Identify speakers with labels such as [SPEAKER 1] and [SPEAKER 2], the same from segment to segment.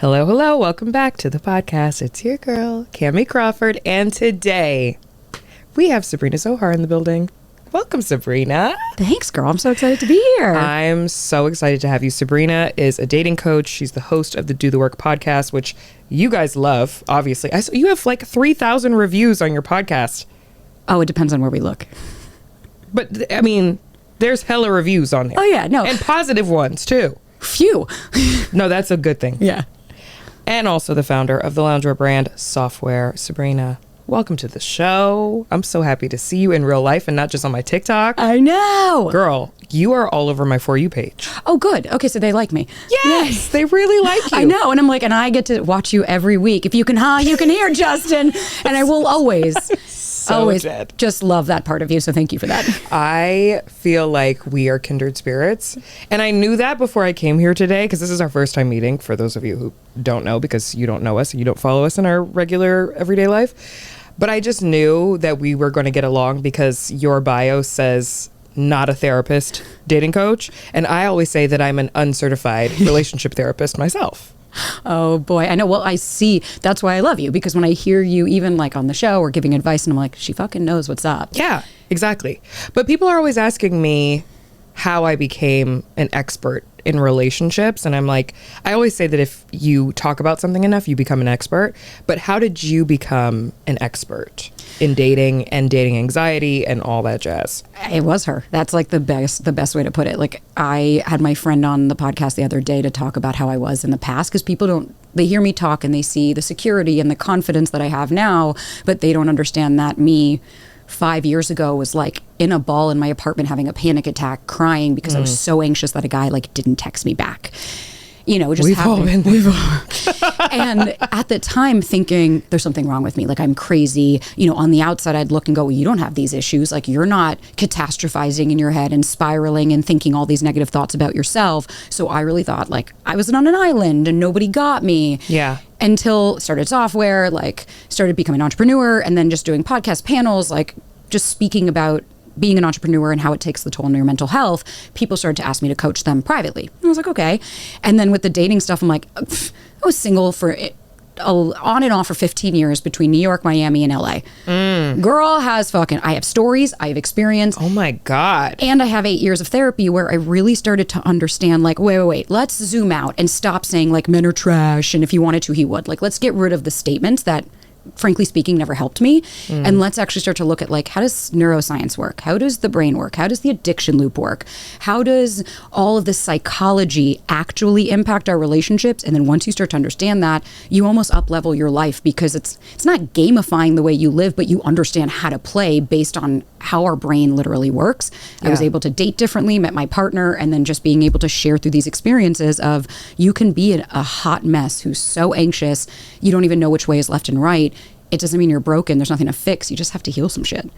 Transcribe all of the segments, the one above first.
[SPEAKER 1] Hello, hello. Welcome back to the podcast. It's your girl, Kamie Crawford. And today we have Sabrina Zohar in the building. Welcome, Sabrina.
[SPEAKER 2] Thanks, girl. I'm so excited to be here.
[SPEAKER 1] I'm so excited to have you. Sabrina is a dating coach. She's the host of the Do the Work podcast, which you guys love, obviously. You have like 3,000 reviews on your podcast.
[SPEAKER 2] Oh, it depends on where we look.
[SPEAKER 1] But, I mean, there's hella reviews on there.
[SPEAKER 2] Oh, yeah. No.
[SPEAKER 1] And positive ones, too.
[SPEAKER 2] Phew.
[SPEAKER 1] No, that's a good thing.
[SPEAKER 2] Yeah.
[SPEAKER 1] And also the founder of the loungewear brand, Softwear. Sabrina, welcome to the show. I'm so happy to see you in real life and not just on my TikTok.
[SPEAKER 2] I know.
[SPEAKER 1] Girl, you are all over my For You page.
[SPEAKER 2] Oh, good. Okay, so they like me.
[SPEAKER 1] Yes, they really like you.
[SPEAKER 2] I know. And I'm like, and I get to watch you every week. If you can you can hear, Justin. And I will always just love that part of you. So thank you for that.
[SPEAKER 1] I feel like we are kindred spirits. And I knew that before I came here today, because this is our first time meeting, for those of you who don't know, because you don't know us and you don't follow us in our regular everyday life. But I just knew that we were going to get along because your bio says not a therapist, dating coach. And I always say that I'm an uncertified relationship therapist myself.
[SPEAKER 2] Oh boy, I know. Well, I see. That's why I love you, because when I hear you even like on the show or giving advice, and I'm like, she fucking knows what's up.
[SPEAKER 1] Yeah, exactly. But people are always asking me how I became an expert in relationships. And I'm like, I always say that if you talk about something enough, you become an expert. But how did you become an expert in dating and dating anxiety and all that jazz?
[SPEAKER 2] It was her. That's like the best way to put it. Like, I had my friend on the podcast the other day to talk about how I was in the past, because people they hear me talk and they see the security and the confidence that I have now, but they don't understand that me 5 years ago was like in a ball in my apartment having a panic attack, crying because I was so anxious that a guy like didn't text me back. You know, it just happened. And at the time thinking there's something wrong with me, like I'm crazy. You know, on the outside I'd look and go, well, you don't have these issues. Like, you're not catastrophizing in your head and spiraling and thinking all these negative thoughts about yourself. So I really thought like I was on an island and nobody got me.
[SPEAKER 1] Yeah.
[SPEAKER 2] Until started Softwear, like started becoming an entrepreneur, and then just doing podcast panels, like just speaking about being an entrepreneur and how it takes the toll on your mental health. People started to ask me to coach them privately. And I was like, okay. And then with the dating stuff, I'm like, I was single for on and off for 15 years between New York, Miami, and LA. Girl I have stories, I have experience.
[SPEAKER 1] Oh my God.
[SPEAKER 2] And I have 8 years of therapy where I really started to understand, like, wait, let's zoom out and stop saying like men are trash. And if he wanted to, he would. Like, let's get rid of the statements that, frankly speaking, never helped me. And let's actually start to look at like, how does neuroscience work? How does the brain work? How does the addiction loop work? How does all of this psychology actually impact our relationships? And then once you start to understand that, you almost up-level your life, because it's not gamifying the way you live, but you understand how to play based on how our brain literally works. Yeah. I was able to date differently, met my partner, and then just being able to share through these experiences of, you can be a hot mess who's so anxious, you don't even know which way is left and right. It doesn't mean you're broken. There's nothing to fix. You just have to heal some shit.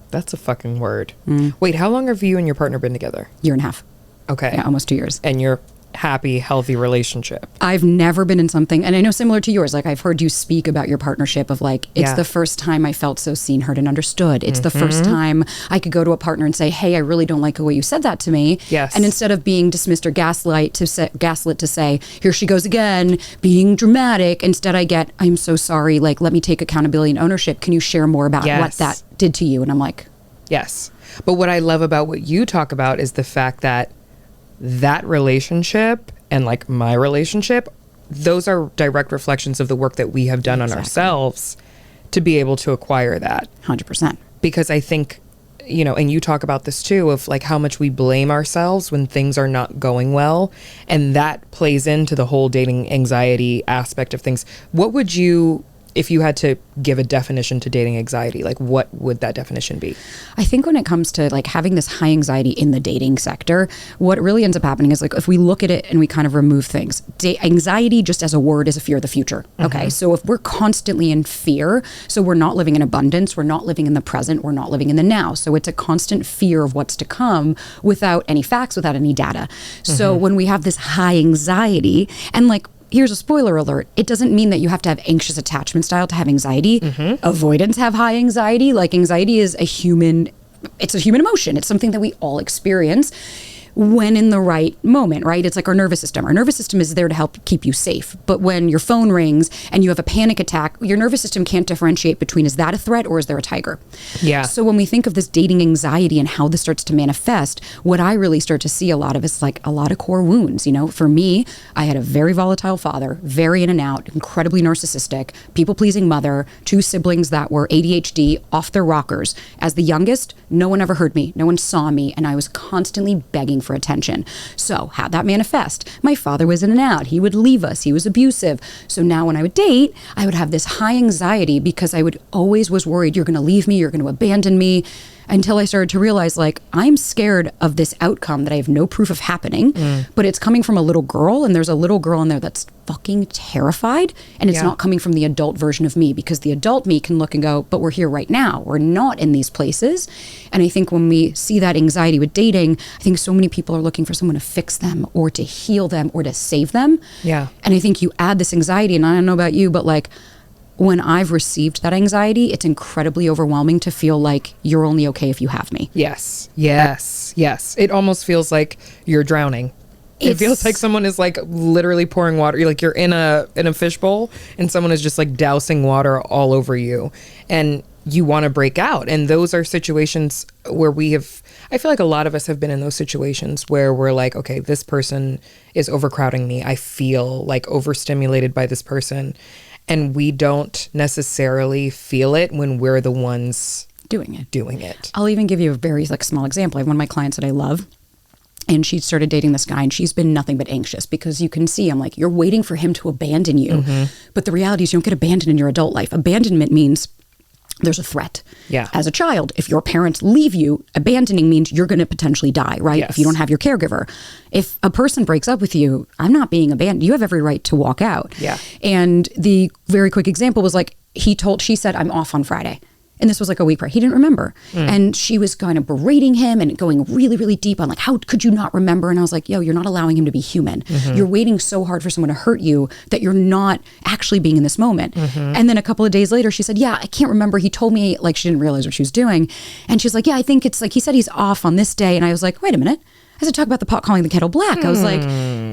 [SPEAKER 1] That's a fucking word. Wait, how long have you and your partner been together?
[SPEAKER 2] Year and a half.
[SPEAKER 1] Okay.
[SPEAKER 2] Yeah, almost 2 years.
[SPEAKER 1] And you're happy, healthy relationship?
[SPEAKER 2] I've never been in something, and I know similar to yours, like I've heard you speak about your partnership of like, it's the first time I felt so seen, heard, and understood. It's the first time I could go to a partner and say, hey, I really don't like the way you said that to me.
[SPEAKER 1] Yes.
[SPEAKER 2] And instead of being dismissed or gaslit to say, here she goes again, being dramatic, instead I get, I'm so sorry, like, let me take accountability and ownership. Can you share more about what that did to you? And I'm like,
[SPEAKER 1] yes. But what I love about what you talk about is the fact that relationship and like my relationship, those are direct reflections of the work that we have done on ourselves to be able to acquire that.
[SPEAKER 2] 100%.
[SPEAKER 1] Because I think, you know, and you talk about this too, of like how much we blame ourselves when things are not going well. And that plays into the whole dating anxiety aspect of things. What would you, if you had to give a definition to dating anxiety, like what would that definition be?
[SPEAKER 2] I think when it comes to like having this high anxiety in the dating sector, what really ends up happening is like, if we look at it and we kind of remove things, anxiety just as a word is a fear of the future. Okay. So if we're constantly in fear, so we're not living in abundance, we're not living in the present, we're not living in the now. So it's a constant fear of what's to come without any facts, without any data. So when we have this high anxiety, and like, here's a spoiler alert, it doesn't mean that you have to have anxious attachment style to have anxiety. Avoidance have high anxiety. Like, anxiety is it's a human emotion. It's something that we all experience. when in the right moment, right? It's like our nervous system. Our nervous system is there to help keep you safe. But when your phone rings and you have a panic attack, your nervous system can't differentiate between, is that a threat or is there a tiger?
[SPEAKER 1] Yeah.
[SPEAKER 2] So when we think of this dating anxiety and how this starts to manifest, what I really start to see a lot of is like a lot of core wounds. You know, for me, I had a very volatile father, very in and out, incredibly narcissistic, people-pleasing mother, 2 siblings that were ADHD, off their rockers. As the youngest, no one ever heard me. No one saw me. And I was constantly begging for attention. So how'd that manifest? My father was in and out. He would leave us. He was abusive. So now when I would date, I would have this high anxiety because I would always was worried, you're going to leave me, you're going to abandon me. Until I started to realize, like, I'm scared of this outcome that I have no proof of happening, but it's coming from a little girl, and there's a little girl in there that's fucking terrified, and it's not coming from the adult version of me, because the adult me can look and go, but we're here right now. We're not in these places. And I think when we see that anxiety with dating, I think so many people are looking for someone to fix them or to heal them or to save them.
[SPEAKER 1] Yeah.
[SPEAKER 2] And I think you add this anxiety, and I don't know about you, but like, when I've received that anxiety, it's incredibly overwhelming to feel like you're only okay if you have me.
[SPEAKER 1] Yes. Yes. Yes. It almost feels like you're drowning. It feels like someone is like literally pouring water. You're in a fishbowl and someone is just like dousing water all over you, and you want to break out. And those are situations where I feel like a lot of us have been in those situations where we're like, okay, this person is overcrowding me. I feel like overstimulated by this person. And we don't necessarily feel it when we're the ones doing it.
[SPEAKER 2] I'll even give you a very like small example. I have one of my clients that I love, and she started dating this guy, and she's been nothing but anxious because you can see, I'm like, you're waiting for him to abandon you. But the reality is you don't get abandoned in your adult life. Abandonment means there's a threat.
[SPEAKER 1] Yeah.
[SPEAKER 2] As a child, if your parents leave you, abandoning means you're going to potentially die, right?
[SPEAKER 1] Yes.
[SPEAKER 2] If you don't have your caregiver. If a person breaks up with you, I'm not being abandoned. You have every right to walk out.
[SPEAKER 1] Yeah.
[SPEAKER 2] And the very quick example was like, she said, I'm off on Friday. And this was like a week prior. He didn't remember. And she was kind of berating him and going really, really deep on like, how could you not remember? And I was like, yo, you're not allowing him to be human. You're waiting so hard for someone to hurt you that you're not actually being in this moment. And then a couple of days later, she said, yeah, I can't remember. He told me, like, she didn't realize what she was doing. And she's like, yeah, I think it's like, he said he's off on this day. And I was like, wait a minute. I said, talk about the pot calling the kettle black. I was like,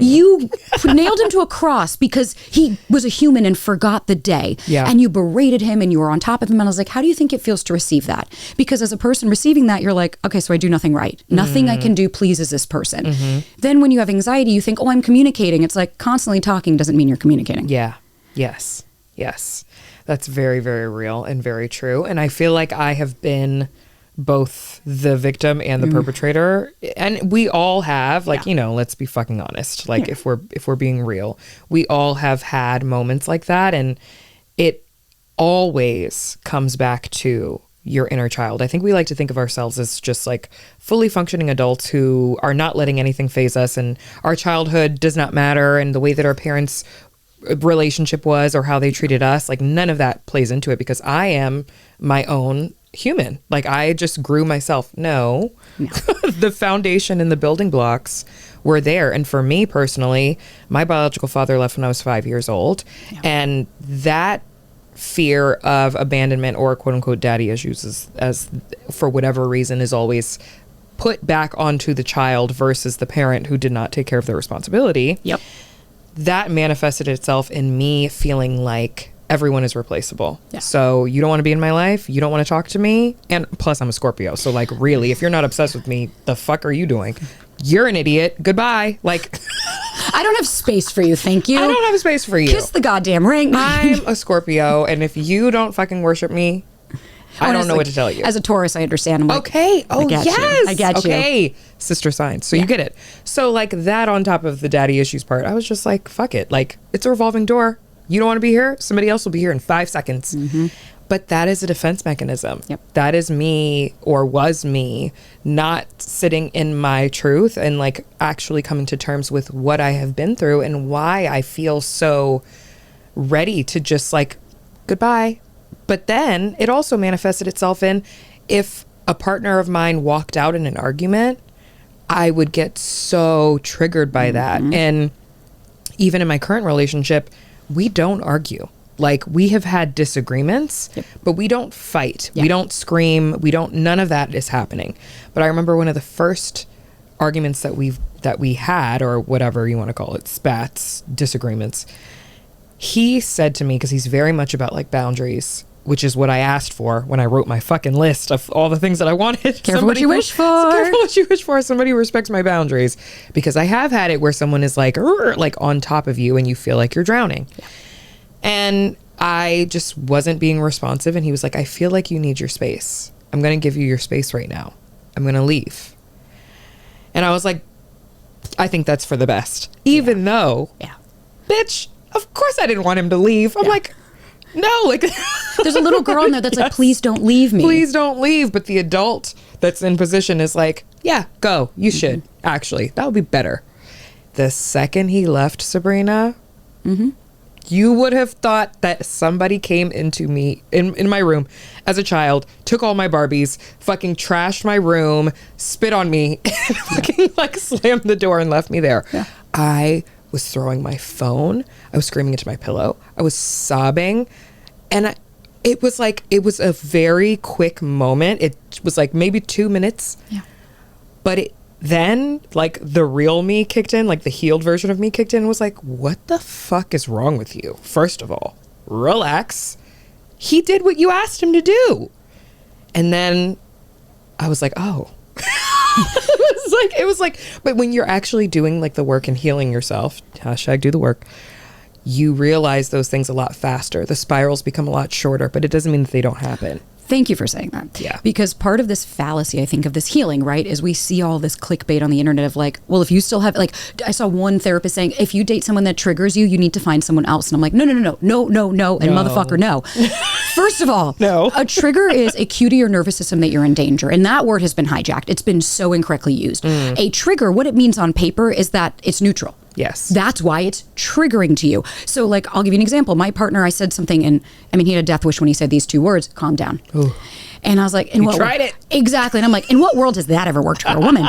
[SPEAKER 2] you nailed him to a cross because he was a human and forgot the day.
[SPEAKER 1] Yeah.
[SPEAKER 2] And you berated him and you were on top of him. And I was like, how do you think it feels to receive that? Because as a person receiving that, you're like, okay, so I do nothing right. Nothing I can do pleases this person. Then when you have anxiety, you think, oh, I'm communicating. It's like constantly talking doesn't mean you're communicating.
[SPEAKER 1] Yeah. Yes. Yes. That's very, very real and very true. And I feel like I have been both the victim and the perpetrator, and we all have, like, you know, let's be fucking honest, like, if we're being real, we all have had moments like that, and it always comes back to your inner child. I think we like to think of ourselves as just like fully functioning adults who are not letting anything faze us, and our childhood does not matter, and the way that our parents' relationship was or how they treated us, like, none of that plays into it, because I am my own human. Like, I just grew myself. No. The foundation and the building blocks were there. And for me personally, my biological father left when I was 5 years old. And that fear of abandonment or quote unquote daddy issues as for whatever reason is always put back onto the child versus the parent who did not take care of their responsibility. That manifested itself in me feeling like everyone is replaceable. So you don't want to be in my life. You don't want to talk to me. And plus I'm a Scorpio. So like, really, if you're not obsessed with me, the fuck are you doing? You're an idiot. Goodbye. Like,
[SPEAKER 2] I don't have space for you. Thank you.
[SPEAKER 1] I don't have space for you.
[SPEAKER 2] Kiss the goddamn ring.
[SPEAKER 1] I'm a Scorpio. And if you don't fucking worship me, I don't know what to tell you.
[SPEAKER 2] As a Taurus, I understand. I'm like,
[SPEAKER 1] okay. Oh, yes.
[SPEAKER 2] I get you.
[SPEAKER 1] Okay. Sister signs. So you get it. So like that on top of the daddy issues part, I was just like, fuck it. Like, it's a revolving door. You don't want to be here? Somebody else will be here in 5 seconds. But that is a defense mechanism. That is me, or was me, not sitting in my truth and like actually coming to terms with what I have been through and why I feel so ready to just like, goodbye. But then it also manifested itself in, if a partner of mine walked out in an argument, I would get so triggered by that. And even in my current relationship, we don't argue. Like, we have had disagreements, but we don't fight. We don't scream. None of that is happening. But I remember one of the first arguments that we had, or whatever you want to call it, spats, disagreements, he said to me, because he's very much about like boundaries, which is what I asked for when I wrote my fucking list of all the things that I wanted.
[SPEAKER 2] Careful what you wish for.
[SPEAKER 1] Careful what you wish for. Somebody who respects my boundaries, because I have had it where someone is like on top of you and you feel like you're drowning. Yeah. And I just wasn't being responsive. And he was like, I feel like you need your space. I'm going to give you your space right now. I'm going to leave. And I was like, I think that's for the best. Even though, bitch, of course I didn't want him to leave. I'm like, no, like
[SPEAKER 2] there's a little girl in there that's like, please don't leave me.
[SPEAKER 1] Please don't leave. But the adult that's in position is like, yeah, go. You should. Actually, that would be better. The second he left, Sabrina, you would have thought that somebody came into me in my room as a child, took all my Barbies, fucking trashed my room, spit on me, and fucking like slammed the door and left me there. Yeah. I was throwing my phone. I was screaming into my pillow. I was sobbing. And it was a very quick moment. It was like maybe 2 minutes. Yeah. But then like the real me kicked in, like the healed version of me kicked in and was like, what the fuck is wrong with you? First of all, relax. He did what you asked him to do. And then I was like, oh. It was like, but when you're actually doing like the work and healing yourself, #do the work, you realize those things a lot faster. The spirals become a lot shorter, but it doesn't mean that they don't happen.
[SPEAKER 2] Thank you for saying that.
[SPEAKER 1] Yeah.
[SPEAKER 2] Because part of this fallacy, I think, of this healing, right, is we see all this clickbait on the internet of like, well, if you still have, like, I saw one therapist saying, if you date someone that triggers you, you need to find someone else. And I'm like, no, and motherfucker, no. First of all, no. A trigger is a cue to your nervous system that you're in danger. And that word has been hijacked. It's been so incorrectly used. A trigger, what it means on paper is that it's neutral.
[SPEAKER 1] Yes.
[SPEAKER 2] That's why it's triggering to you. So like, I'll give you an example. My partner, I said something, and I mean, he had a death wish when he said these two words, calm down. Ooh. And I was like,
[SPEAKER 1] you tried it.
[SPEAKER 2] Exactly. And I'm like, in what world has that ever worked for a woman?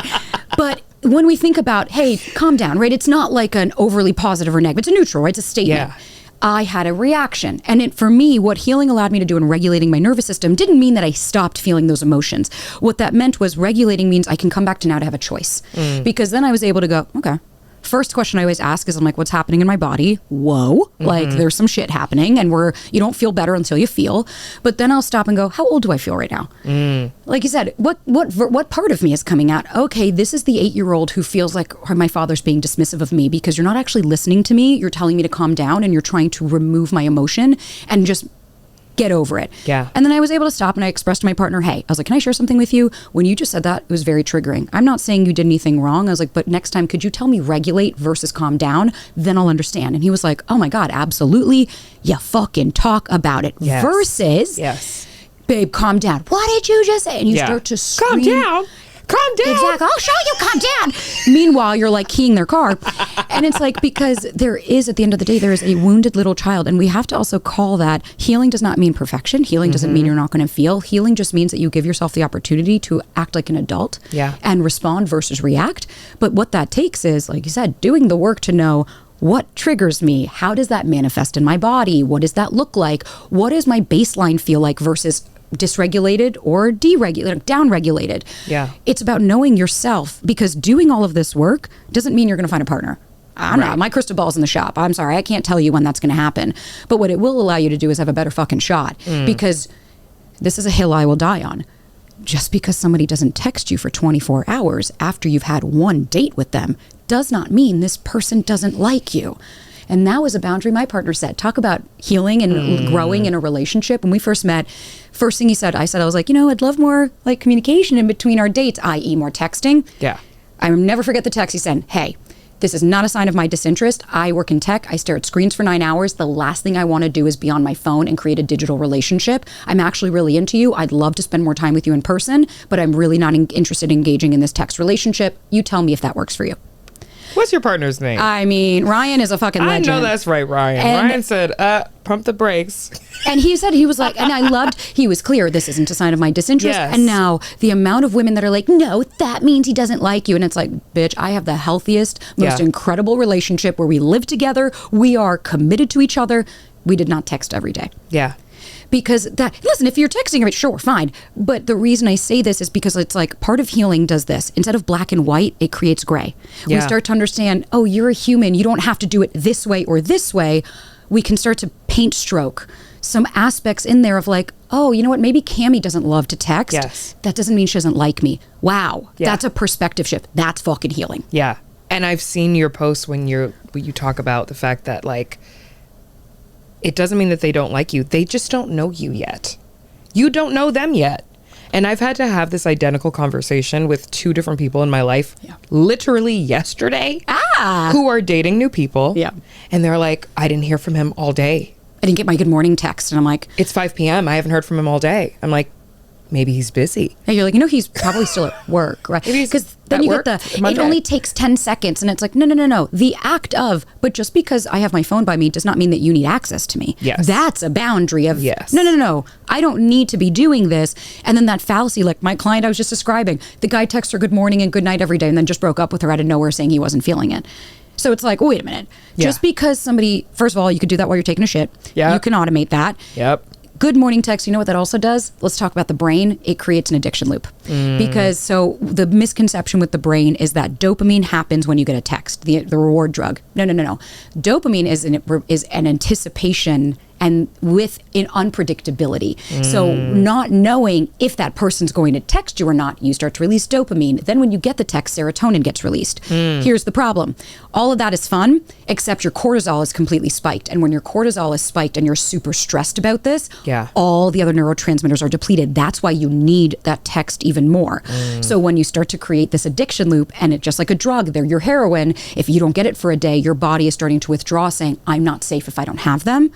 [SPEAKER 2] But when we think about, hey, calm down, right? It's not like an overly positive or negative. It's a neutral, right? It's a statement. Yeah. I had a reaction. And for me, what healing allowed me to do in regulating my nervous system didn't mean that I stopped feeling those emotions. What that meant was regulating means I can come back to now to have a choice. Because then I was able to go, okay. First question I always ask is, I'm like, what's happening in my body? Whoa, like there's some shit happening, and you don't feel better until you feel. But then I'll stop and go, how old do I feel right now? Like you said, what part of me is coming out? Okay, this is the 8-year-old who feels like my father's being dismissive of me because you're not actually listening to me. You're telling me to calm down, and you're trying to remove my emotion and just get over it.
[SPEAKER 1] Yeah.
[SPEAKER 2] And then I was able to stop, and I expressed to my partner, hey, I was like, can I share something with you? When you just said that, it was very triggering. I'm not saying you did anything wrong. I was like, but next time, could you tell me regulate versus calm down? Then I'll understand. And he was like, oh my God, absolutely. Yeah, fucking talk about it. Yes. Versus,
[SPEAKER 1] yes,
[SPEAKER 2] babe, calm down. What did you just say? And you start to scream.
[SPEAKER 1] Calm down. Calm down.
[SPEAKER 2] Exactly. I'll show you. Calm down. Meanwhile, you're like keying their car. And it's like, because there is, at the end of the day, there is a wounded little child. And we have to also call that healing does not mean perfection. Healing doesn't mean you're not going to feel. Healing just means that you give yourself the opportunity to act like an adult and respond versus react. But what that takes is, like you said, doing the work to know, what triggers me? How does that manifest in my body? What does that look like? What does my baseline feel like versus dysregulated or deregulated, downregulated?
[SPEAKER 1] Yeah.
[SPEAKER 2] It's about knowing yourself, because doing all of this work doesn't mean you're going to find a partner. I'm not. My crystal ball's in the shop. I'm sorry. I can't tell you when that's going to happen. But what it will allow you to do is have a better fucking shot, because this is a hill I will die on. Just because somebody doesn't text you for 24 hours after you've had one date with them does not mean this person doesn't like you. And that was a boundary my partner set. Talk about healing and growing in a relationship. When we first met, first thing he said, I was like, I'd love more like communication in between our dates, i.e. more texting.
[SPEAKER 1] Yeah.
[SPEAKER 2] I will never forget the text he sent. Hey, this is not a sign of my disinterest. I work in tech. I stare at screens for 9 hours. The last thing I want to do is be on my phone and create a digital relationship. I'm actually really into you. I'd love to spend more time with you in person, but I'm really not interested in engaging in this text relationship. You tell me if that works for you.
[SPEAKER 1] What's your partner's name?
[SPEAKER 2] I mean, Ryan is a fucking legend.
[SPEAKER 1] I know that's right, Ryan. And Ryan said, pump the brakes.
[SPEAKER 2] And he said, he was like, and I loved, he was clear, this isn't a sign of my disinterest. Yes. And now the amount of women that are like, no, that means he doesn't like you. And it's like, bitch, I have the healthiest, most incredible relationship where we live together. We are committed to each other. We did not text every day.
[SPEAKER 1] Yeah.
[SPEAKER 2] Because listen, if you're texting, sure, fine. But the reason I say this is because it's like part of healing does this. Instead of black and white, it creates gray.
[SPEAKER 1] Yeah.
[SPEAKER 2] We start to understand, oh, you're a human. You don't have to do it this way or this way. We can start to paint stroke some aspects in there of like, oh, you know what? Maybe Kamie doesn't love to text.
[SPEAKER 1] Yes.
[SPEAKER 2] That doesn't mean she doesn't like me. Wow.
[SPEAKER 1] Yeah.
[SPEAKER 2] That's a perspective shift. That's fucking healing.
[SPEAKER 1] Yeah. And I've seen your posts when you talk about the fact that like, it doesn't mean that they don't like you. They just don't know you yet. You don't know them yet. And I've had to have this identical conversation with 2 different people in my life, literally yesterday, who are dating new people.
[SPEAKER 2] Yeah.
[SPEAKER 1] And they're like, I didn't hear from him all day.
[SPEAKER 2] I didn't get my good morning text. And I'm like,
[SPEAKER 1] It's 5 p.m. I haven't heard from him all day. I'm like, maybe he's busy.
[SPEAKER 2] and you're like, he's probably still at work, right?
[SPEAKER 1] Maybe he's
[SPEAKER 2] Because then
[SPEAKER 1] at
[SPEAKER 2] you
[SPEAKER 1] work
[SPEAKER 2] get it
[SPEAKER 1] Monday.
[SPEAKER 2] only takes 10 seconds. And it's like, no. The act of, but just because I have my phone by me does not mean that you need access to me.
[SPEAKER 1] Yes.
[SPEAKER 2] That's a boundary of,
[SPEAKER 1] Yes.
[SPEAKER 2] no. I don't need to be doing this. And then that fallacy, like my client I was just describing, the guy texts her good morning and good night every day and then just broke up with her out of nowhere saying he wasn't feeling it. So it's like, wait a minute.
[SPEAKER 1] Yeah.
[SPEAKER 2] Just because somebody, first of all, you could do that while you're taking a shit.
[SPEAKER 1] Yeah.
[SPEAKER 2] You can automate that.
[SPEAKER 1] Yep.
[SPEAKER 2] Good morning text, you know what that also does? Let's talk about the brain. It creates an addiction loop. Because so the misconception with the brain is that dopamine happens when you get a text, the reward drug. No. Dopamine is an anticipation and with an unpredictability. So not knowing if that person's going to text you or not, you start to release dopamine. Then when you get the text, serotonin gets released. Here's the problem. All of that is fun, except your cortisol is completely spiked. And when your cortisol is spiked and you're super stressed about this, all the other neurotransmitters are depleted. That's why you need that text even more. So when you start to create this addiction loop, and it just like a drug, they're your heroin, if you don't get it for a day, your body is starting to withdraw saying, I'm not safe if I don't have them.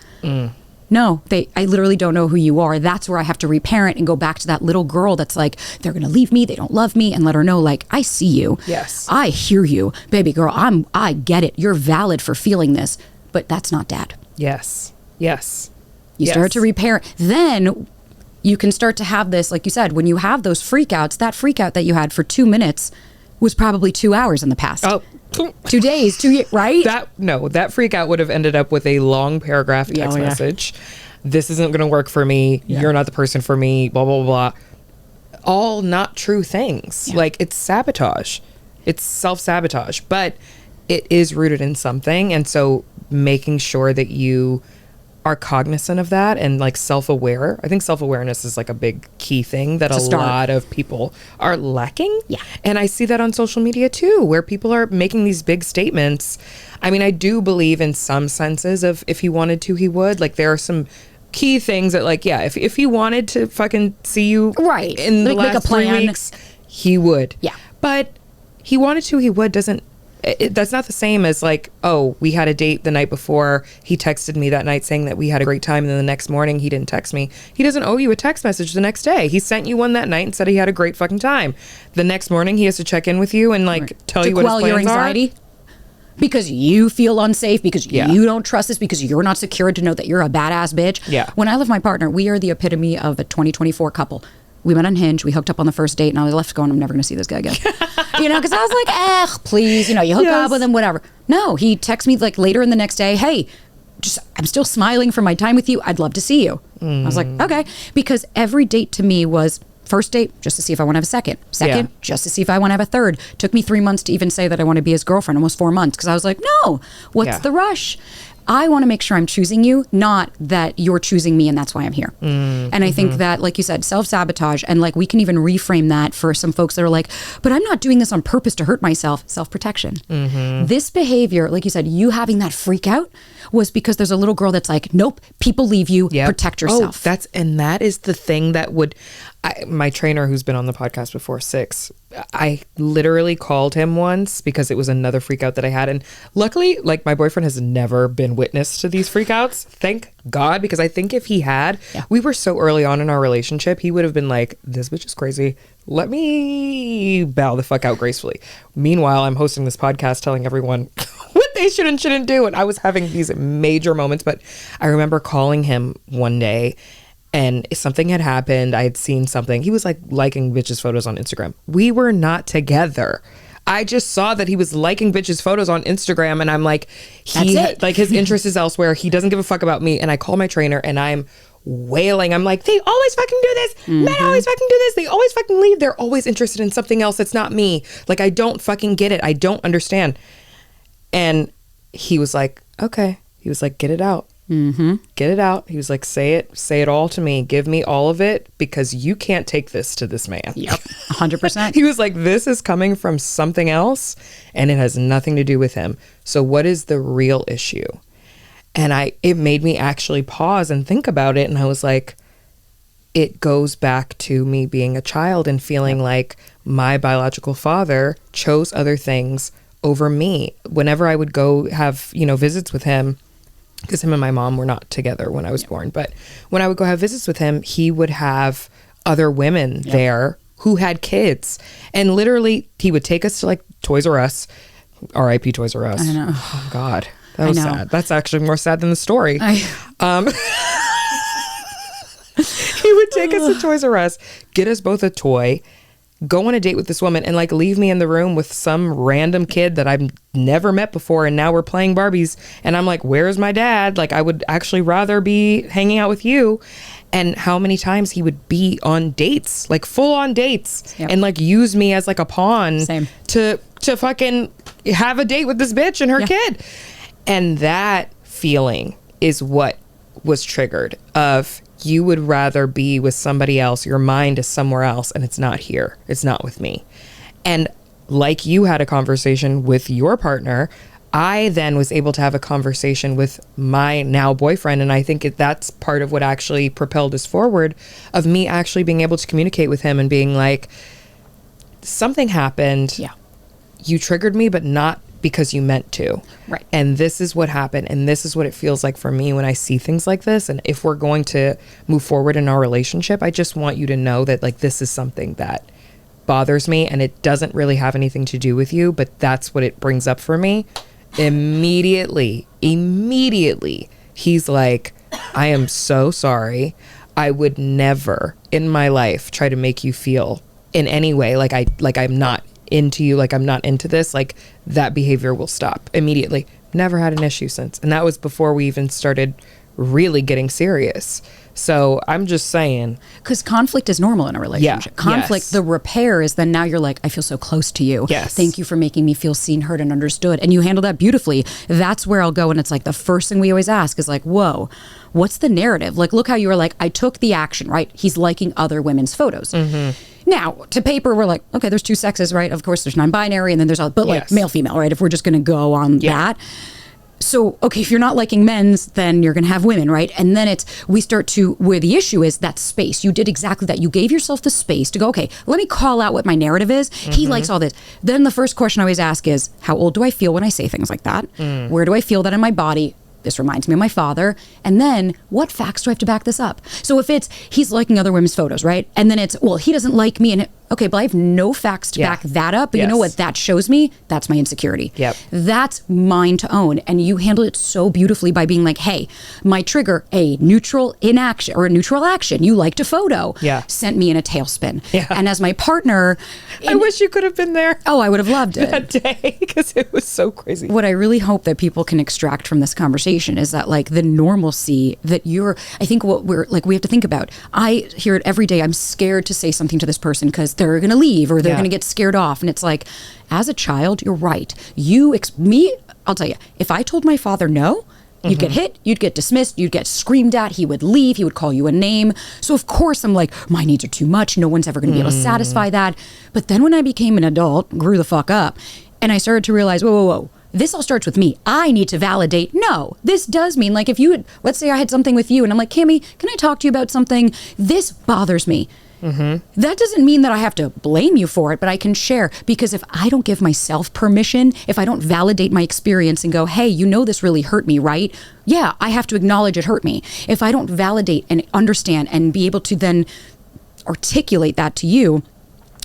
[SPEAKER 2] No, I literally don't know who you are. That's where I have to reparent and go back to that little girl that's like, they're going to leave me. They don't love me. And let her know, like, I see you.
[SPEAKER 1] Yes.
[SPEAKER 2] I hear you. Baby girl, I get it. You're valid for feeling this, but that's not dad.
[SPEAKER 1] Yes.
[SPEAKER 2] You start to repair. Then you can start to have this, like you said, when you have those freakouts, that freakout that you had for 2 minutes was probably 2 hours in the past.
[SPEAKER 1] Oh.
[SPEAKER 2] 2 days, 2 years, right?
[SPEAKER 1] That freak out would have ended up with a long paragraph text message. This isn't going to work for me. You're not the person for me. Blah, blah, blah. All not true things. Like, it's sabotage. It's self-sabotage. But it is rooted in something. And so making sure that you are cognizant of that and like self-aware. I think self-awareness is like a big key thing that a lot of people are lacking.
[SPEAKER 2] Yeah.
[SPEAKER 1] And I see that on social media too, where people are making these big statements. I mean, I do believe in some senses of if he wanted to, he would. Like there are some key things that like, yeah, if he wanted to fucking see you in the last 3 weeks, he would.
[SPEAKER 2] Yeah.
[SPEAKER 1] But he wanted to, he would doesn't. That's not the same as like, oh, we had a date the night before. He texted me that night saying that we had a great time. And then the next morning he didn't text me. He doesn't owe you a text message the next day. He sent you one that night and said he had a great fucking time. The next morning he has to check in with you and like tell you what his plans
[SPEAKER 2] your anxiety. Because you feel unsafe, because you don't trust this, because you're not secured to know that you're a badass bitch.
[SPEAKER 1] Yeah.
[SPEAKER 2] When I love my partner, we are the epitome of a 2024 couple. We met on Hinge. We hooked up on the first date, and I was left going, I'm never going to see this guy again. Because I was like, please, you hook up with him, whatever. No, he texts me like later in the next day, hey, I'm still smiling from my time with you. I'd love to see you. I was like, okay. Because every date to me was first date, just to see if I want to have a second. Second, just to see if I want to have a third. Took me 3 months to even say that I want to be his girlfriend, almost 4 months. Because I was like, no, what's the rush? I want to make sure I'm choosing you, not that you're choosing me and that's why I'm here. And I think that, like you said, self-sabotage, and like we can even reframe that for some folks that are like, but I'm not doing this on purpose to hurt myself. Self-protection. This behavior, like you said, you having that freak out was because there's a little girl that's like, nope, people leave you, protect yourself.
[SPEAKER 1] That is the thing that would, my trainer who's been on the podcast before, 6, I literally called him once because it was another freak out that I had. And luckily, like my boyfriend has never been witness to these freakouts. Thank God, because I think if he had, we were so early on in our relationship, he would have been like, this bitch is crazy. Let me bow the fuck out gracefully. Meanwhile, I'm hosting this podcast telling everyone what they should and shouldn't do. And I was having these major moments, but I remember calling him one day and something had happened. I had seen something. He was like liking bitches' photos on Instagram. We were not together. I just saw that he was liking bitches' photos on Instagram, and I'm like, like his interest is elsewhere. He doesn't give a fuck about me. And I call my trainer, and I'm wailing. I'm like, they always fucking do this. Men always fucking do this. They always fucking leave. They're always interested in something else that's not me. Like, I don't fucking get it. I don't understand. And he was like, okay. He was like, get it out. Get it out. He was like, say it all to me. Give me all of it, because you can't take this to this man.
[SPEAKER 2] Yep. 100%.
[SPEAKER 1] He was like, this is coming from something else and it has nothing to do with him. So what is the real issue? And it made me actually pause and think about it. And I was like, it goes back to me being a child and feeling like my biological father chose other things over me. Whenever I would go have, visits with him, because him and my mom were not together when I was born, but when I would go have visits with him, he would have other women there who had kids. And literally, he would take us to like Toys R Us, R.I.P. Toys R Us.
[SPEAKER 2] I know.
[SPEAKER 1] Oh, God. That was sad. That's actually more sad than the story. He would take us to Toys R Us, get us both a toy, go on a date with this woman, and like leave me in the room with some random kid that I've never met before. And now we're playing Barbies. And I'm like, where's my dad? Like, I would actually rather be hanging out with you. And how many times he would be on dates, like full on dates, and like use me as like a pawn to fucking have a date with this bitch and her kid. And that feeling is what was triggered of, you would rather be with somebody else. Your mind is somewhere else and it's not here. It's not with me. And like you had a conversation with your partner, I then was able to have a conversation with my now boyfriend. And I think that's part of what actually propelled us forward, of me actually being able to communicate with him and being like, something happened. Yeah. You triggered me, but not because you meant to. Right. And this is what happened. And this is what it feels like for me when I see things like this. And if we're going to move forward in our relationship, I just want you to know that like, this is something that bothers me and it doesn't really have anything to do with you, but that's what it brings up for me. Immediately, he's like, I am so sorry. I would never in my life try to make you feel in any way like I'm not into you, like I'm not into this. Like, that behavior will stop immediately. Never had an issue since. And that was before we even started really getting serious. So I'm just saying,
[SPEAKER 2] because conflict is normal in a relationship. Conflict, the repair is then now you're like, I feel so close to you. Thank you for making me feel seen, heard, and understood. And you handle that beautifully. That's where I'll go. And it's like the first thing we always ask is like, whoa, what's the narrative? Like, look how you were like, I took the action, right? He's liking other women's photos. Now, to paper, we're like, okay, there's two sexes, right? Of course, there's non-binary, and then there's all, but like male, female, right? If we're just going to go on that. So, okay, if you're not liking men's, then you're going to have women, right? And then we start to, where the issue is that space. You did exactly that. You gave yourself the space to go, okay, let me call out what my narrative is. He likes all this. Then the first question I always ask is, how old do I feel when I say things like that? Where do I feel that in my body? This reminds me of my father. And then what facts do I have to back this up? So if he's liking other women's photos, right? And then well, he doesn't like me. And okay, but I have no facts to back that up. But you know what that shows me? That's my insecurity. That's mine to own. And you handle it so beautifully by being like, hey, my trigger, a neutral inaction or a neutral action. You liked a photo. Sent me in a tailspin. And as my partner,
[SPEAKER 1] I wish you could have been there.
[SPEAKER 2] Oh, I would have loved it.
[SPEAKER 1] That day, because it was so crazy.
[SPEAKER 2] What I really hope that people can extract from this conversation is that like the normalcy that I think what we have to think about. I hear it every day. I'm scared to say something to this person because they're going to leave or they're going to get scared off. And it's like, as a child, you're right. I'll tell you, if I told my father no, you'd get hit, you'd get dismissed, you'd get screamed at, he would leave, he would call you a name. So of course I'm like, my needs are too much. No one's ever going to be able to satisfy that. But then when I became an adult, grew the fuck up, and I started to realize, whoa. This all starts with me. I need to validate. No, this does mean like if let's say I had something with you and I'm like, Kamie, can I talk to you about something? This bothers me. That doesn't mean that I have to blame you for it, but I can share, because if I don't give myself permission, if I don't validate my experience and go, hey, this really hurt me, right? Yeah, I have to acknowledge it hurt me. If I don't validate and understand and be able to then articulate that to you,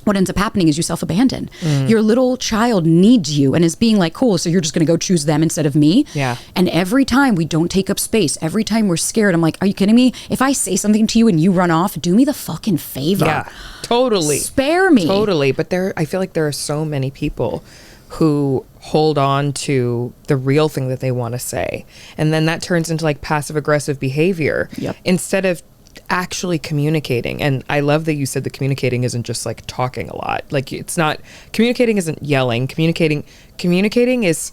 [SPEAKER 2] what ends up happening is you self-abandon. Your little child needs you and is being like, cool, so you're just going to go choose them instead of me. And every time we don't take up space, every time we're scared, I'm like, are you kidding me? If I say something to you and you run off, do me the fucking favor.
[SPEAKER 1] Totally.
[SPEAKER 2] Spare me.
[SPEAKER 1] Totally. But I feel like there are so many people who hold on to the real thing that they want to say. And then that turns into like passive aggressive behavior instead of actually communicating. And I love that you said that communicating isn't just like talking a lot. Like it's not, communicating isn't yelling. Communicating is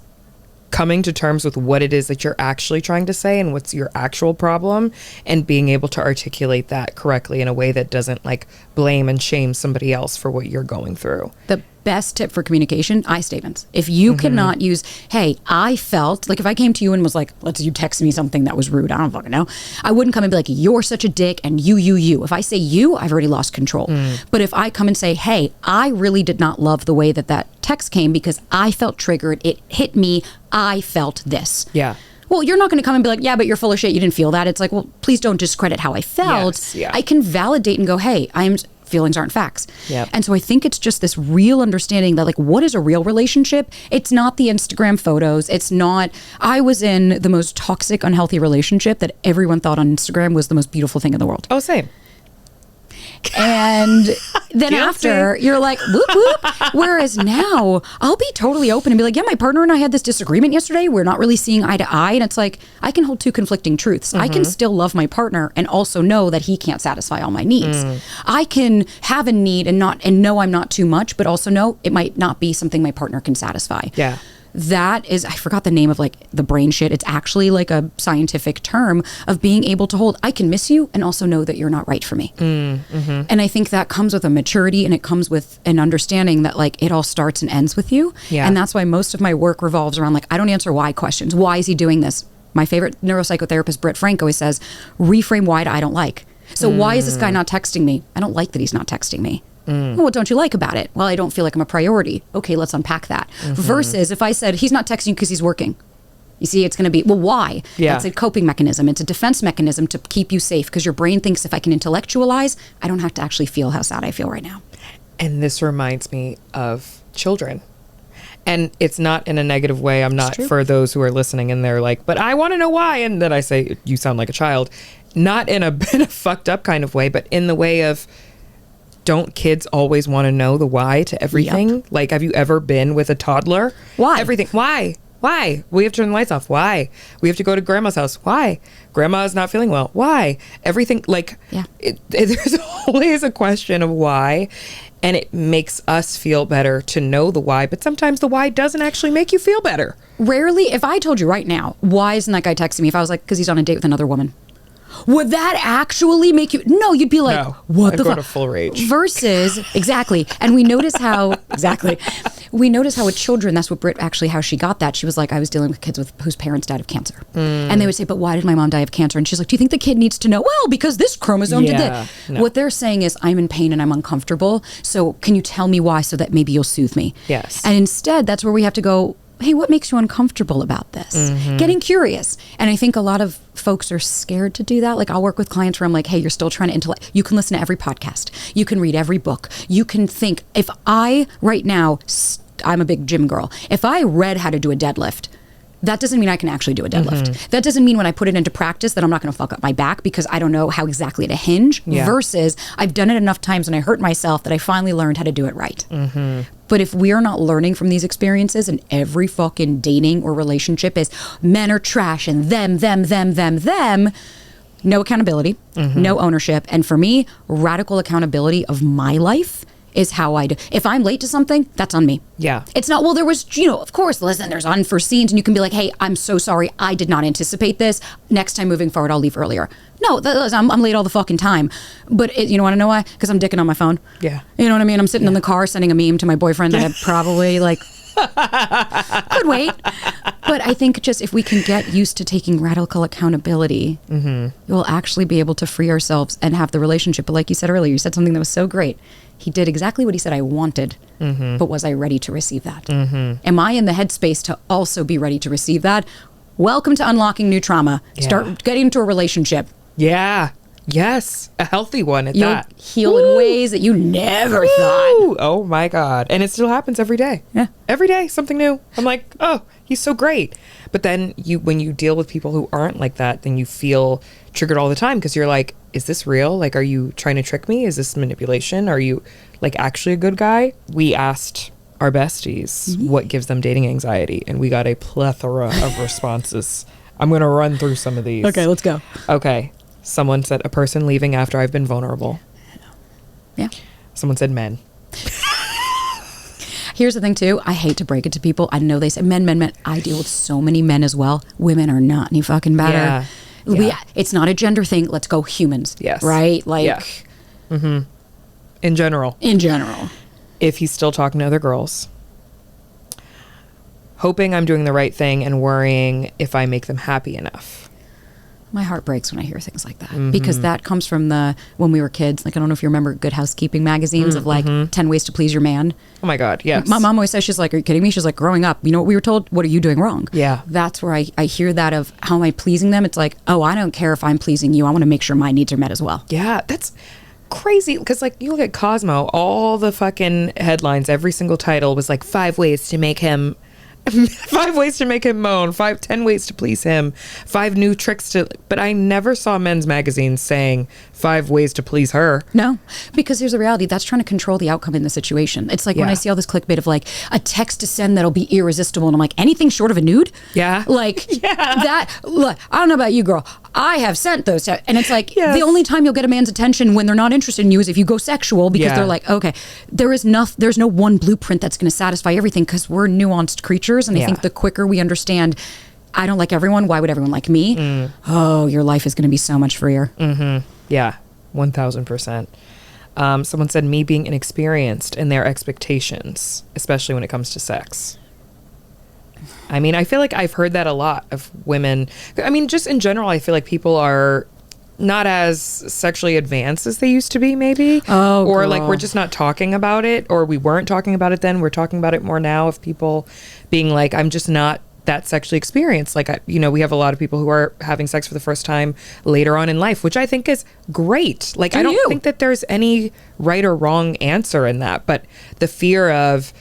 [SPEAKER 1] coming to terms with what it is that you're actually trying to say and what's your actual problem, and being able to articulate that correctly in a way that doesn't like blame and shame somebody else for what you're going through.
[SPEAKER 2] The best tip for communication, I statements. If you cannot use, hey, I felt, like if I came to you and was like, you text me something that was rude, I don't fucking know. I wouldn't come and be like, you're such a dick and you. If I say you, I've already lost control. But if I come and say, hey, I really did not love the way that text came because I felt triggered. It hit me. I felt this.
[SPEAKER 1] Yeah.
[SPEAKER 2] Well, you're not going to come and be like, yeah, but you're full of shit. You didn't feel that. It's like, well, please don't discredit how I felt.
[SPEAKER 1] Yes, yeah.
[SPEAKER 2] I can validate and go, hey, feelings aren't facts.
[SPEAKER 1] Yep.
[SPEAKER 2] And so I think it's just this real understanding that like, what is a real relationship? It's not the Instagram photos. It's not, I was in the most toxic, unhealthy relationship that everyone thought on Instagram was the most beautiful thing in the world.
[SPEAKER 1] Oh, same.
[SPEAKER 2] And then after you're like, whoop, whoop. Whereas now I'll be totally open and be like, yeah, my partner and I had this disagreement yesterday. We're not really seeing eye to eye. And it's like, I can hold two conflicting truths. I can still love my partner and also know that he can't satisfy all my needs. I can have a need and know I'm not too much, but also know it might not be something my partner can satisfy.
[SPEAKER 1] Yeah.
[SPEAKER 2] That is, I forgot the name of like the brain shit. It's actually like a scientific term of being able to hold, I can miss you and also know that you're not right for me. And I think that comes with a maturity, and it comes with an understanding that like it all starts and ends with you.
[SPEAKER 1] Yeah.
[SPEAKER 2] And that's why most of my work revolves around like, I don't answer why questions. Why is he doing this? My favorite neuropsychotherapist, Britt Frank, always says, reframe why I don't like. So why is this guy not texting me? I don't like that he's not texting me. Well, what don't you like about it? Well, I don't feel like I'm a priority. Okay, let's unpack that. Versus if I said, he's not texting you because he's working. You see, it's going to be, well, why?
[SPEAKER 1] Yeah.
[SPEAKER 2] That's a coping mechanism. It's a defense mechanism to keep you safe because your brain thinks if I can intellectualize, I don't have to actually feel how sad I feel right now.
[SPEAKER 1] And this reminds me of children. And it's not in a negative way. I'm not, for those who are listening and they're like, but I want to know why. And then I say, you sound like a child. Not in a fucked up kind of way, but in the way of, don't kids always want to know the why to everything? Yep. Like, have you ever been with a toddler?
[SPEAKER 2] Why?
[SPEAKER 1] Everything. Why? We have to turn the lights off. Why? We have to go to grandma's house. Why? Grandma is not feeling well. Why? Everything, like, there's always a question of why. And it makes us feel better to know the why. But sometimes the why doesn't actually make you feel better.
[SPEAKER 2] Rarely, if I told you right now, why isn't that guy texting me? If I was like, because he's on a date with another woman. Would that actually make you? No, you'd be like,
[SPEAKER 1] no,
[SPEAKER 2] what
[SPEAKER 1] I'd
[SPEAKER 2] the
[SPEAKER 1] go
[SPEAKER 2] fuck?
[SPEAKER 1] to full rage.
[SPEAKER 2] Versus, exactly. And we notice how, we notice how with children, that's what Britt actually, how she got that. She was like, I was dealing with kids whose parents died of cancer. And they would say, but why did my mom die of cancer? And she's like, do you think the kid needs to know? Well, because this chromosome did that. No. What they're saying is, I'm in pain and I'm uncomfortable. So can you tell me why so that maybe you'll soothe me?
[SPEAKER 1] Yes.
[SPEAKER 2] And instead, that's where we have to go, hey, what makes you uncomfortable about this? Getting curious. And I think a lot of folks are scared to do that. Like, I'll work with clients where I'm like, hey, you're still trying to you can listen to every podcast. You can read every book. You can think. If I, right now, I'm a big gym girl. If I read how to do a deadlift, that doesn't mean I can actually do a deadlift. That doesn't mean when I put it into practice that I'm not going to fuck up my back because I don't know how exactly to hinge. Versus I've done it enough times and I hurt myself that I finally learned how to do it right. But if we are not learning from these experiences, and every fucking dating or relationship is men are trash and them, no accountability, no ownership. And for me, radical accountability of my life is how I do. If I'm late to something, that's on me. Yeah. It's not, well, there was, of course, listen, there's unforeseens, and you can be like, hey, I'm so sorry. I did not anticipate this. Next time moving forward, I'll leave earlier. No, I'm late all the fucking time. But you want to know why? Because I'm dicking on my phone. Yeah. You know what I mean? I'm sitting in the car sending a meme to my boyfriend that I probably could wait. But I think just if we can get used to taking radical accountability, we'll actually be able to free ourselves and have the relationship. But like you said earlier, you said something that was so great. He did exactly what he said I wanted, but was I ready to receive that? Am I in the headspace to also be ready to receive that? Welcome to unlocking new trauma. Start getting into a relationship. Yeah. Yes. A healthy one at that. You'll heal in ways that you never thought. Oh my God. And it still happens every day. Yeah. Every day, something new. I'm like, oh, he's so great. But then when you deal with people who aren't like that, then you feel triggered all the time because you're like, is this real? Like, are you trying to trick me? Is this manipulation? Are you actually a good guy? We asked
[SPEAKER 1] our besties what gives them dating anxiety. And we got a plethora of responses. I'm going to run through some of these.
[SPEAKER 2] Okay, let's go.
[SPEAKER 1] Okay. Someone said a person leaving after I've been vulnerable.
[SPEAKER 2] Yeah.
[SPEAKER 1] Someone said men.
[SPEAKER 2] Here's the thing too. I hate to break it to people. I know they say men. I deal with so many men as well. Women are not any fucking better.
[SPEAKER 1] Yeah.
[SPEAKER 2] It's not a gender thing. Let's go humans.
[SPEAKER 1] Yes.
[SPEAKER 2] Right? Like,
[SPEAKER 1] yeah. In general. If he's still talking to other girls. Hoping I'm doing the right thing and worrying if I make them happy enough.
[SPEAKER 2] My heart breaks when I hear things like that because that comes from when we were kids. Like, I don't know if you remember Good Housekeeping magazines of like 10 ways to please your man.
[SPEAKER 1] Oh my God, yes.
[SPEAKER 2] My mom always says, she's like, are you kidding me? She's like, growing up, you know what we were told? What are you doing wrong?
[SPEAKER 1] Yeah.
[SPEAKER 2] That's where I hear that of how am I pleasing them? It's like, oh, I don't care if I'm pleasing you. I want to make sure my needs are met as well.
[SPEAKER 1] Yeah, that's crazy because like you look at Cosmo, all the fucking headlines, every single title was like 5 ways to make him 5 ways to make him moan, 10 ways to please him, 5 new tricks to, but I never saw men's magazines saying 5 ways to please her.
[SPEAKER 2] No, because here's the reality. That's trying to control the outcome in the situation. It's like when I see all this clickbait of like a text to send that'll be irresistible. And I'm like, anything short of a nude?
[SPEAKER 1] Yeah.
[SPEAKER 2] Like that. Look, I don't know about you, girl. I have sent those. And it's like
[SPEAKER 1] Yes.
[SPEAKER 2] the only time you'll get a man's attention when they're not interested in you is if you go sexual because they're like, okay, there's no one blueprint that's going to satisfy everything because we're nuanced creatures. And I think the quicker we understand, I don't like everyone. Why would everyone like me? Oh, your life is going to be so much freer.
[SPEAKER 1] Yeah, 1000%. Someone said me being inexperienced in their expectations, especially when it comes to sex. I mean, I feel like I've heard that a lot of women. I mean, just in general, I feel like people are not as sexually advanced as they used to be, maybe.
[SPEAKER 2] Oh,
[SPEAKER 1] or
[SPEAKER 2] girl.
[SPEAKER 1] like we're just not talking about it, or we weren't talking about it then. We're talking about it more now of people being like, I'm just not that sexually experienced. Like, we have a lot of people who are having sex for the first time later on in life, which I think is great. Like, I don't think that there's any right or wrong answer in that, but the fear of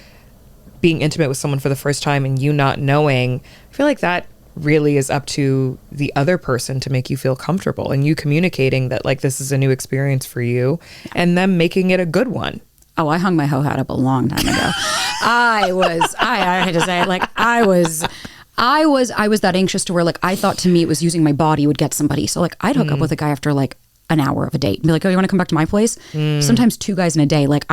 [SPEAKER 1] being intimate with someone for the first time and you not knowing, I feel like that really is up to the other person to make you feel comfortable and you communicating that like this is a new experience for you and them making it a good one.
[SPEAKER 2] Oh, I hung my hoe hat up a long time ago. I had to say, like, I was that anxious to where, like, I thought to me it was using my body would get somebody. So, like, I'd hook up with a guy after, like, an hour of a date and be like, oh, you want to come back to my place? Sometimes 2 guys in a day. Like,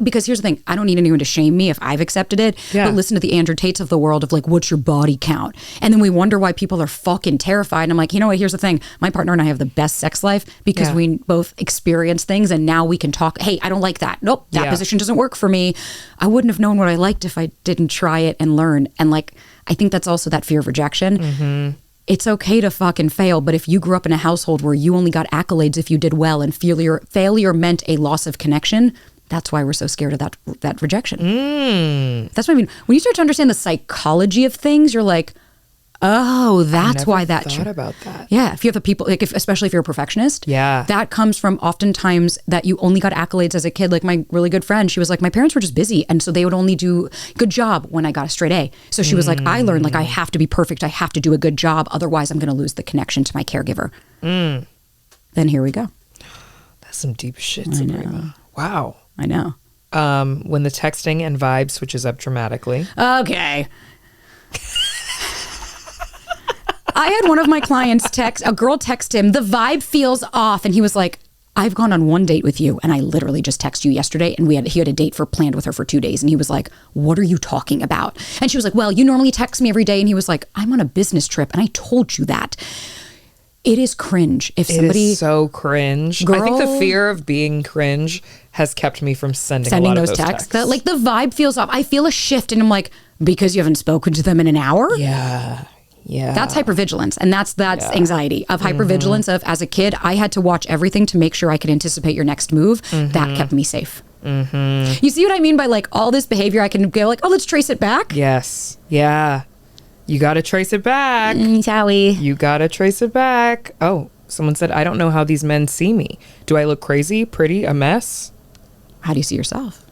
[SPEAKER 2] because here's the thing. I don't need anyone to shame me if I've accepted it.
[SPEAKER 1] Yeah.
[SPEAKER 2] But listen to the Andrew Tates of the world of like, what's your body count? And then we wonder why people are fucking terrified. And I'm like, you know what? Here's the thing. My partner and I have the best sex life because we both experience things and now we can talk. Hey, I don't like that. Nope. That position doesn't work for me. I wouldn't have known what I liked if I didn't try it and learn. And like, I think that's also that fear of rejection. It's okay to fucking fail, but if you grew up in a household where you only got accolades if you did well and failure meant a loss of connection, that's why we're so scared of that rejection. That's what I mean. When you start to understand the psychology of things, you're like, oh, that's why that.
[SPEAKER 1] Thought about that.
[SPEAKER 2] Yeah, if you have the people, like especially if you're a perfectionist, that comes from oftentimes that you only got accolades as a kid. Like my really good friend, she was like, my parents were just busy, and so they would only do good job when I got a straight A. So she was like, I learned like I have to be perfect, I have to do a good job, otherwise I'm going to lose the connection to my caregiver. Then here we go.
[SPEAKER 1] That's some deep shit, Sabrina. Wow.
[SPEAKER 2] I know.
[SPEAKER 1] When the texting and vibe switches up dramatically.
[SPEAKER 2] Okay. I had one of my clients a girl text him, the vibe feels off. And he was like, I've gone on one date with you. And I literally just texted you yesterday. And he had a date planned with her for 2 days. And he was like, what are you talking about? And she was like, well, you normally text me every day. And he was like, I'm on a business trip. And I told you that. It is cringe. If somebody.
[SPEAKER 1] It is so cringe.
[SPEAKER 2] Girl,
[SPEAKER 1] I think the fear of being cringe has kept me from sending a lot
[SPEAKER 2] those
[SPEAKER 1] of those
[SPEAKER 2] texts.
[SPEAKER 1] texts.
[SPEAKER 2] Like the vibe feels off. I feel a shift. And I'm like, because you haven't spoken to them in an hour?
[SPEAKER 1] Yeah.
[SPEAKER 2] That's hypervigilance. And that's anxiety of hypervigilance of, as a kid, I had to watch everything to make sure I could anticipate your next move. That kept me safe. You see what I mean by like all this behavior? I can go like, oh, let's trace it back.
[SPEAKER 1] Yes. Yeah. You got to trace it back.
[SPEAKER 2] Sally.
[SPEAKER 1] You got to trace it back. Oh, someone said, I don't know how these men see me. Do I look crazy, pretty, a mess?
[SPEAKER 2] How do you see yourself?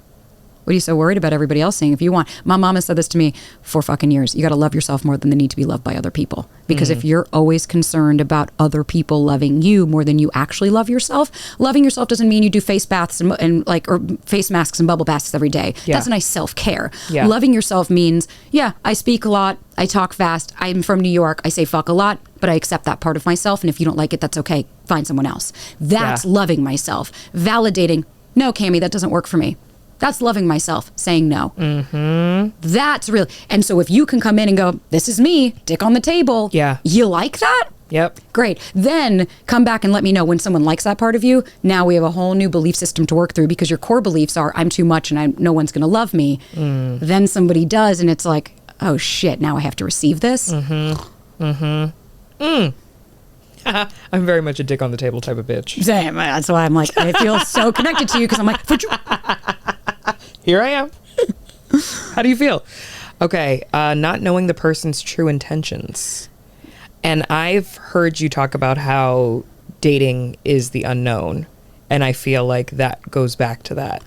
[SPEAKER 2] What are you so worried about everybody else saying? If you want, my mom has said this to me for fucking years. You got to love yourself more than the need to be loved by other people. Because if you're always concerned about other people loving you more than you actually love yourself, loving yourself doesn't mean you do face baths and like, or face masks and bubble baths every day.
[SPEAKER 1] Yeah.
[SPEAKER 2] That's a nice self-care.
[SPEAKER 1] Yeah.
[SPEAKER 2] Loving yourself means, yeah, I speak a lot. I talk fast. I'm from New York. I say fuck a lot, but I accept that part of myself. And if you don't like it, that's okay. Find someone else. That's loving myself. Validating, no, Kamie, that doesn't work for me. That's loving myself, saying no. That's real. And so if you can come in and go, this is me, dick on the table.
[SPEAKER 1] Yeah.
[SPEAKER 2] You like that?
[SPEAKER 1] Yep.
[SPEAKER 2] Great. Then come back and let me know when someone likes that part of you. Now we have a whole new belief system to work through, because your core beliefs are, I'm too much and no one's going to love me. Then somebody does, and it's like, oh shit, now I have to receive this.
[SPEAKER 1] I'm very much a dick on the table type of bitch.
[SPEAKER 2] Same. That's why I'm like, I feel so connected to you, because I'm like,
[SPEAKER 1] Here I am. How do you feel? Okay, not knowing the person's true intentions. And I've heard you talk about how dating is the unknown. And I feel like that goes back to that.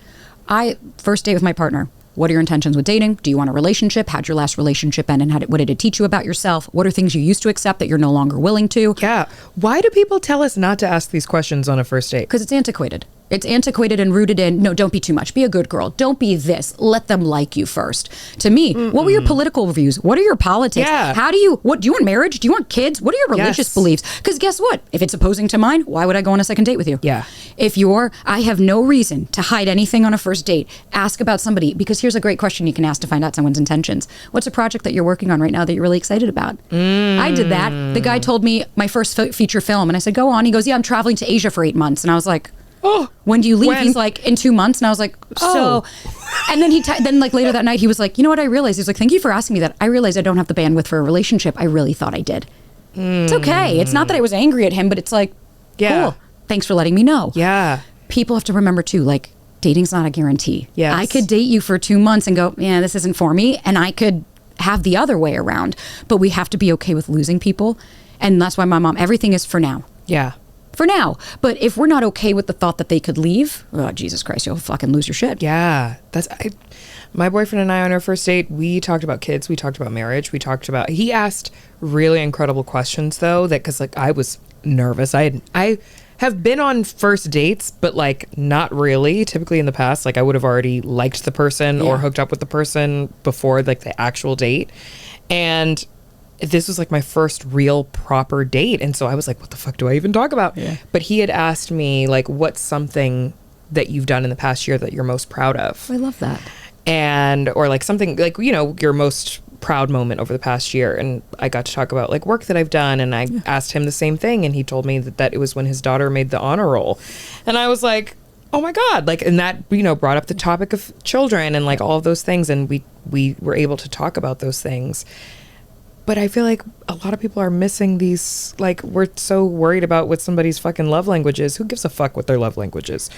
[SPEAKER 2] First date with my partner. What are your intentions with dating? Do you want a relationship? How'd your last relationship end, and what did it teach you about yourself? What are things you used to accept that you're no longer willing to?
[SPEAKER 1] Yeah. Why do people tell us not to ask these questions on a first date?
[SPEAKER 2] Because it's antiquated. It's antiquated and rooted in, no, don't be too much. Be a good girl. Don't be this. Let them like you first. To me, what were your political views? What are your politics?
[SPEAKER 1] Yeah.
[SPEAKER 2] Do you want marriage? Do you want kids? What are your religious beliefs? Because guess what? If it's opposing to mine, why would I go on a second date with you?
[SPEAKER 1] Yeah.
[SPEAKER 2] I have no reason to hide anything on a first date. Ask about somebody, because here's a great question you can ask to find out someone's intentions. What's a project that you're working on right now that you're really excited about? I did that. The guy told me my first feature film, and I said, go on. He goes, yeah, I'm traveling to Asia for 8 months. And I was like, oh, when do you leave? He's like, in 2 months. And I was like, so, and then then like later that night, he was like, you know what I realized? He's like, thank you for asking me that. I realized I don't have the bandwidth for a relationship. I really thought I did. It's okay. It's not that I was angry at him, but it's like, cool. Thanks for letting me know.
[SPEAKER 1] Yeah.
[SPEAKER 2] People have to remember too, like, dating's not a guarantee.
[SPEAKER 1] Yes.
[SPEAKER 2] I could date you for 2 months and go, yeah, this isn't for me. And I could have the other way around, but we have to be okay with losing people. And that's why my mom, everything is for now.
[SPEAKER 1] Yeah.
[SPEAKER 2] For now. But if we're not okay with the thought that they could leave, oh, Jesus Christ, you'll fucking lose your shit.
[SPEAKER 1] Yeah. My boyfriend and I on our first date, we talked about kids. We talked about marriage. He asked really incredible questions though, because like I was nervous. I have been on first dates, but like not really. Typically in the past, like I would have already liked the person or hooked up with the person before like the actual date. And this was like my first real proper date. And so I was like, what the fuck do I even talk about? Yeah. But he had asked me like, what's something that you've done in the past year that you're most proud of?
[SPEAKER 2] I love that.
[SPEAKER 1] And, or like something like, you know, your most proud moment over the past year. And I got to talk about like work that I've done. And I asked him the same thing. And he told me that it was when his daughter made the honor roll. And I was like, oh my God. Like, and that, you know, brought up the topic of children and like all of those things. And we were able to talk about those things. But I feel like a lot of people are missing these, like, we're so worried about what somebody's fucking love language is. Who gives a fuck what their love language is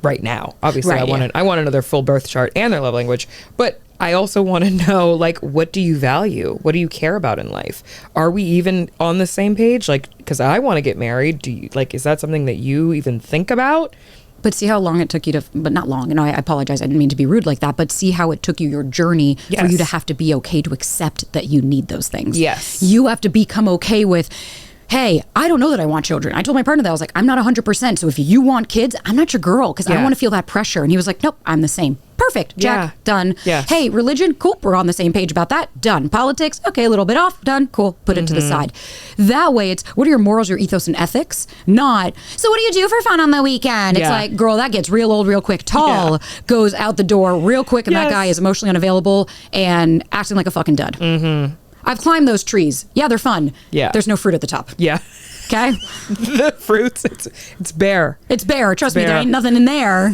[SPEAKER 1] right now? Obviously, I want to know their full birth chart and their love language. But I also want to know, like, what do you value? What do you care about in life? Are we even on the same page? Like, because I want to get married. Do you, like, is that something that you even think about?
[SPEAKER 2] But see how long it took you to, but not long, and I apologize, I didn't mean to be rude like that, but see how it took you your journey for you to have to be okay to accept that you need those things.
[SPEAKER 1] Yes.
[SPEAKER 2] You have to become okay with, hey, I don't know that I want children. I told my partner that. I was like, I'm not 100%. So if you want kids, I'm not your girl, because I don't want to feel that pressure. And he was like, nope, I'm the same. Perfect. Jack. Done.
[SPEAKER 1] Yes.
[SPEAKER 2] Hey, religion. Cool. We're on the same page about that. Done. Politics. Okay, a little bit off. Done. Cool. Put it to the side. That way it's, what are your morals, your ethos, and ethics? Not, so what do you do for fun on the weekend? It's like, girl, that gets real old real quick. Tall goes out the door real quick, and that guy is emotionally unavailable and acting like a fucking dud. I've climbed those trees. Yeah, they're fun. Yeah. There's no fruit at the top.
[SPEAKER 1] Yeah.
[SPEAKER 2] Okay?
[SPEAKER 1] The fruits, it's bare.
[SPEAKER 2] It's bare. Trust me, there ain't nothing in there.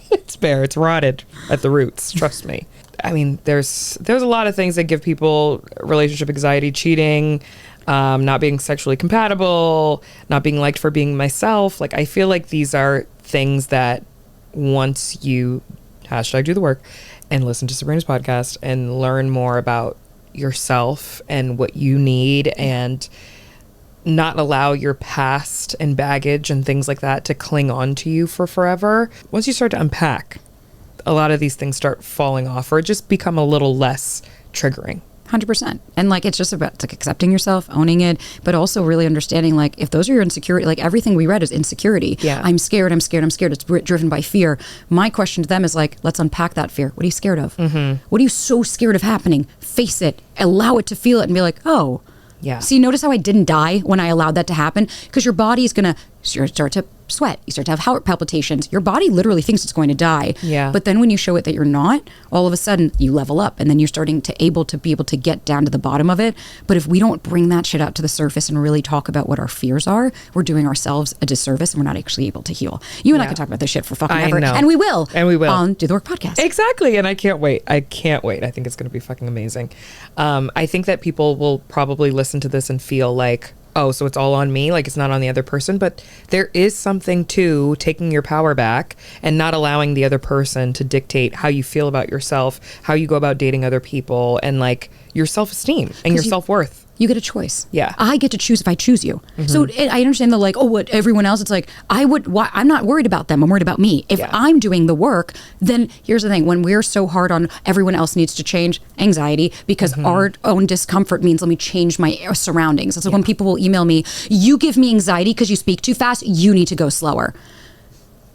[SPEAKER 1] It's bare. It's rotted at the roots. Trust me. I mean, there's a lot of things that give people relationship anxiety: cheating, not being sexually compatible, not being liked for being myself. Like, I feel like these are things that once you #do the work and listen to Sabrina's podcast and learn more about yourself and what you need, and not allow your past and baggage and things like that to cling on to you for forever. Once you start to unpack a lot of these things start falling off or just become a little less triggering.
[SPEAKER 2] 100%. And like, it's just about like accepting yourself, owning it, but also really understanding like if those are your insecurity, like everything we read is insecurity.
[SPEAKER 1] Yeah.
[SPEAKER 2] I'm scared. It's driven by fear. My question to them is like, let's unpack that fear. What are you scared of? What are you so scared of happening? Face it, allow it to feel it and be like, oh,
[SPEAKER 1] yeah.
[SPEAKER 2] See, notice how I didn't die when I allowed that to happen? Because your body is going to start to sweat. You start to have heart palpitations. Your body literally thinks it's going to die.
[SPEAKER 1] Yeah.
[SPEAKER 2] But then when you show it that you're not, all of a sudden you level up and then you're starting to be able to get down to the bottom of it. But if we don't bring that shit out to the surface and really talk about what our fears are, we're doing ourselves a disservice and we're not actually able to heal. You and I could talk about this shit for fucking ever.
[SPEAKER 1] know.
[SPEAKER 2] And we will. On Do the Work podcast.
[SPEAKER 1] Exactly. And I can't wait. I think it's going to be fucking amazing. I think that people will probably listen to this and feel like, oh, so it's all on me, like it's not on the other person. But there is something to taking your power back and not allowing the other person to dictate how you feel about yourself, how you go about dating other people, and like your self-esteem and your self-worth.
[SPEAKER 2] You get a choice.
[SPEAKER 1] Yeah.
[SPEAKER 2] I get to choose if I choose you. So I understand the like, oh, what everyone else, it's like, I'm not worried about them. I'm worried about me. If I'm doing the work, then here's the thing. When we're so hard on everyone else needs to change, anxiety, because our own discomfort means let me change my surroundings. So when people will email me, you give me anxiety because you speak too fast, you need to go slower.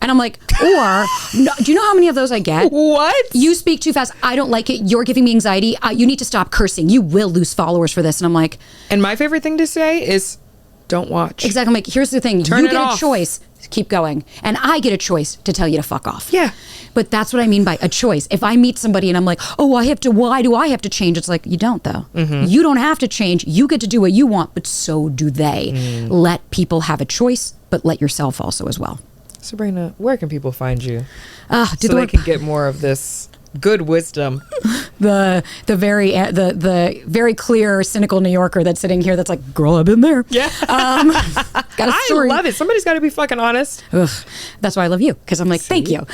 [SPEAKER 2] And I'm like, or, no, do you know how many of those I get?
[SPEAKER 1] What?
[SPEAKER 2] You speak too fast. I don't like it. You're giving me anxiety. You need to stop cursing. You will lose followers for this. And I'm like.
[SPEAKER 1] And my favorite thing to say is, don't watch.
[SPEAKER 2] Exactly. I'm like, here's the thing.
[SPEAKER 1] Turn it
[SPEAKER 2] get
[SPEAKER 1] off.
[SPEAKER 2] A choice. Keep going. And I get a choice to tell you to fuck off.
[SPEAKER 1] Yeah.
[SPEAKER 2] But that's what I mean by a choice. If I meet somebody and I'm like, oh, why do I have to change? It's like, you don't though. You don't have to change. You get to do what you want, but so do they. Let people have a choice, but let yourself also as well.
[SPEAKER 1] Sabrina, where can people find you?
[SPEAKER 2] So
[SPEAKER 1] they can get more of this good wisdom.
[SPEAKER 2] The very clear, cynical New Yorker that's sitting here that's like, girl, I've been there.
[SPEAKER 1] Yeah.
[SPEAKER 2] Got a story.
[SPEAKER 1] I love it. Somebody's got to be fucking honest.
[SPEAKER 2] Ugh, that's why I love you, because I'm like, thank you.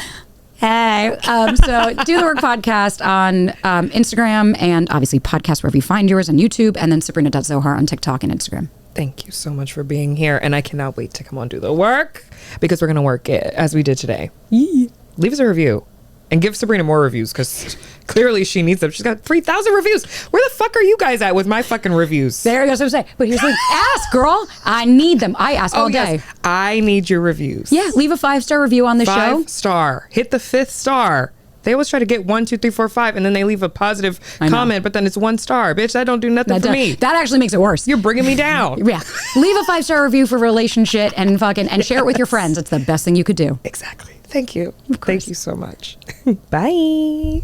[SPEAKER 2] Hey, so Do the Work podcast on Instagram and obviously podcast wherever you find yours on YouTube, and then Sabrina.Zohar on TikTok and Instagram.
[SPEAKER 1] Thank you so much for being here. And I cannot wait to come on Do the Work, because we're going to work it as we did today. Leave us a review and give Sabrina more reviews, because clearly she needs them. She's got 3,000 reviews. Where the fuck are you guys at with my fucking reviews?
[SPEAKER 2] There you go. So I'm saying, but here's the thing. Ask, girl. I need them. I ask all day.
[SPEAKER 1] Yes. I need your reviews.
[SPEAKER 2] Yeah. Leave a 5-star review on the show.
[SPEAKER 1] 5-star. Hit the 5th star. They always try to get 1, 2, 3, 4, 5, and then they leave a positive comment, but then it's 1 star. Bitch, that don't do nothing for me.
[SPEAKER 2] That actually makes it worse.
[SPEAKER 1] You're bringing me down.
[SPEAKER 2] Yeah. Leave a 5-star review for Relationshit and share it with your friends. It's the best thing you could do.
[SPEAKER 1] Exactly. Thank you. Thank you so much. Bye.